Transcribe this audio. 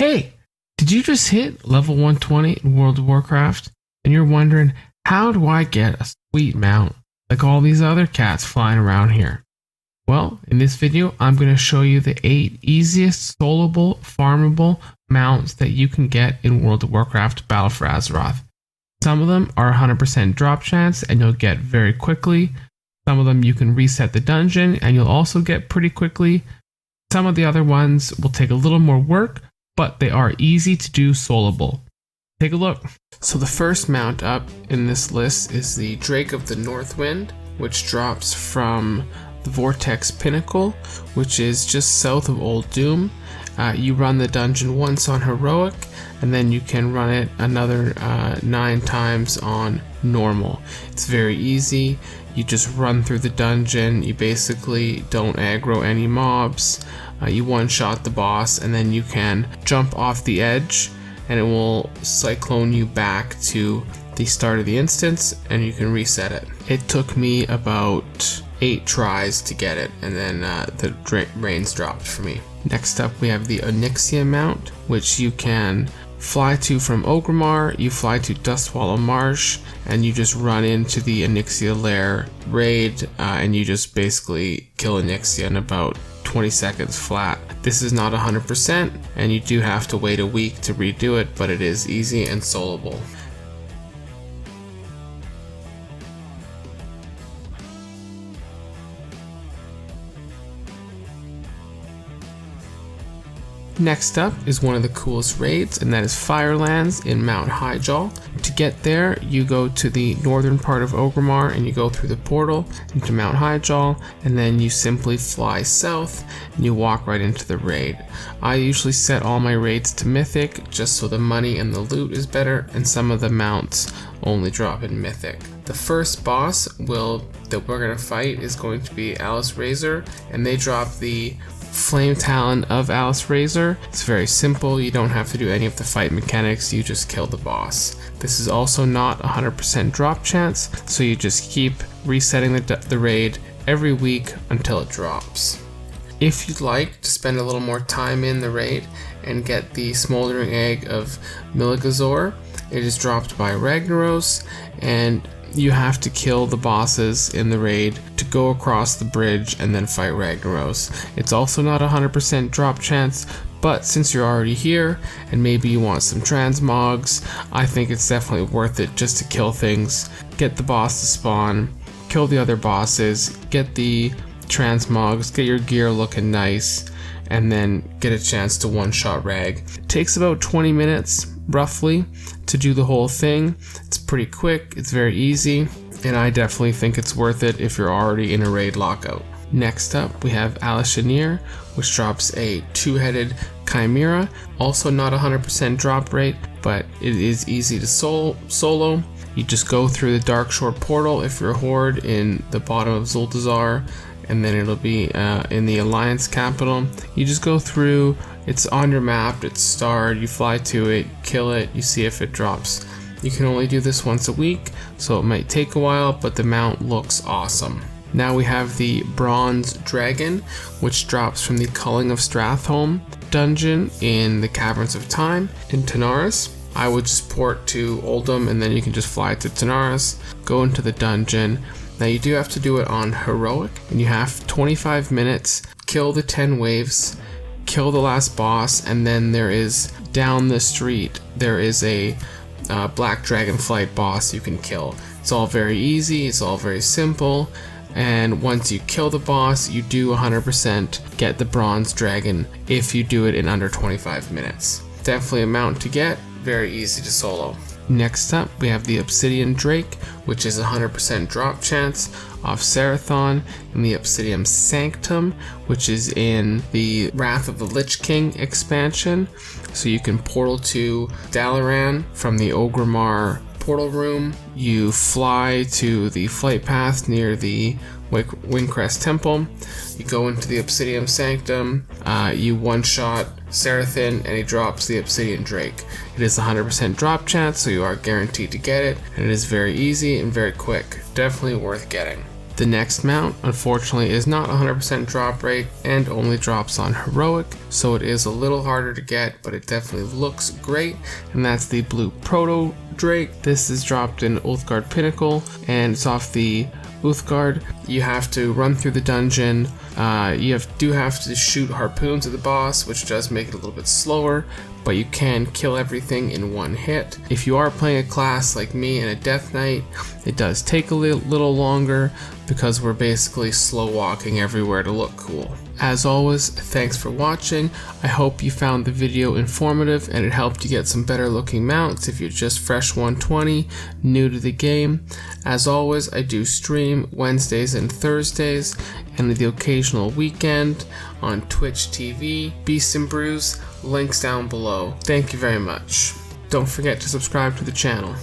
Hey, did you just hit level 120 in World of Warcraft? And you're wondering, how do I get a sweet mount like all these other cats flying around here? Well, in this video, I'm going to show you the 8 easiest soloable, farmable mounts that you can get in World of Warcraft Battle for Azeroth. Some of them are 100% drop chance and you'll get very quickly. Some of them you can reset the dungeon and you'll also get pretty quickly. Some of the other ones will take a little more work, but they are easy to do soloable. Take a look. So the first mount up in this list is the Drake of the Northwind, which drops from the Vortex Pinnacle, which is just south of Old Doom. You run the dungeon once on Heroic, and then you can run it another 9 times on Normal. It's very easy. You just run through the dungeon. You basically don't aggro any mobs. You one-shot the boss, and then you can jump off the edge, and it will cyclone you back to the start of the instance, and you can reset it. It took me about 8 tries to get it, and then the reins dropped for me. Next up, we have the Onyxia mount, which you can fly to from Orgrimmar. You fly to Dustwallow Marsh, and you just run into the Onyxia lair raid, and you just basically kill Onyxia in about 20 seconds flat. This is not 100%, and you do have to wait a week to redo it, but it is easy and soloable. Next up is one of the coolest raids, and that is Firelands in Mount Highjaw. To get there, you go to the northern part of Orgrimmar and you go through the portal into Mount Highjaw, and then you simply fly south and you walk right into the raid. I usually set all my raids to Mythic just so the money and the loot is better, and some of the mounts only drop in Mythic. The first boss that we're going to fight is going to be Alice Razor, and they drop the Flame Talon of Alice Razor. It's very simple. You don't have to do any of the fight mechanics. You just kill the boss. This is also not 100% drop chance, so you just keep resetting the raid every week until it drops. If you'd like to spend a little more time in the raid and get the Smoldering Egg of Milagazor, it is dropped by Ragnaros, and you have to kill the bosses in the raid to go across the bridge and then fight Ragnaros. It's also not 100% drop chance, but since you're already here and maybe you want some transmogs, I think it's definitely worth it just to kill things, get the boss to spawn, kill the other bosses, get the transmogs, get your gear looking nice, and then get a chance to one-shot Rag. It takes about 20 minutes roughly to do the whole thing. It's pretty quick, it's very easy, and I definitely think it's worth it if you're already in a raid lockout. Next up, we have Alash'Nir, which drops a 2-headed Chimera. Also not 100% drop rate, but it is easy to solo. You just go through the Darkshore portal if you're a Horde in the bottom of Zuldazar, and then it'll be in the Alliance capital. You just go through, it's on your map, it's starred, you fly to it, kill it, you see if it drops. You can only do this once a week, so it might take a while, but the mount looks awesome. Now we have the Bronze Dragon, which drops from the Culling of Stratholme dungeon in the Caverns of Time in Tanaris. I would just port to Oldham, and then you can just fly to Tanaris, go into the dungeon. Now you do have to do it on Heroic, and you have 25 minutes, kill the 10 waves, kill the last boss, and then there is, down the street, there is a Black Dragonflight boss you can kill. It's all very easy, it's all very simple, and once you kill the boss, you do 100% get the Bronze Dragon if you do it in under 25 minutes. Definitely a mount to get, very easy to solo. Next up, we have the Obsidian Drake, which is 100% drop chance off Serathon, and the Obsidian Sanctum, which is in the Wrath of the Lich King expansion. So you can portal to Dalaran from the Orgrimmar portal room. You fly to the flight path near the Windcrest Temple. You go into the Obsidian Sanctum, you one-shot Serathon, and he drops the Obsidian Drake. It is 100% drop chance, so you are guaranteed to get it, and it is very easy and very quick. Definitely worth getting. The next mount, unfortunately, is not 100% drop rate and only drops on heroic, so it is a little harder to get, but it definitely looks great, and that's the blue Proto Drake. This is dropped in Uthgard Pinnacle, and it's off the Uthgard. You have to run through the dungeon. You do have to shoot harpoons at the boss, which does make it a little bit slower, but you can kill everything in one hit. If you are playing a class like me and a Death Knight, it does take a little longer because we're basically slow walking everywhere to look cool. As always, thanks for watching. I hope you found the video informative and it helped you get some better looking mounts if you're just fresh 120, new to the game. As always, I do stream Wednesdays and Thursdays and the occasional weekend on Twitch TV, Beast and Brews, links down below. Thank you very much. Don't forget to subscribe to the channel.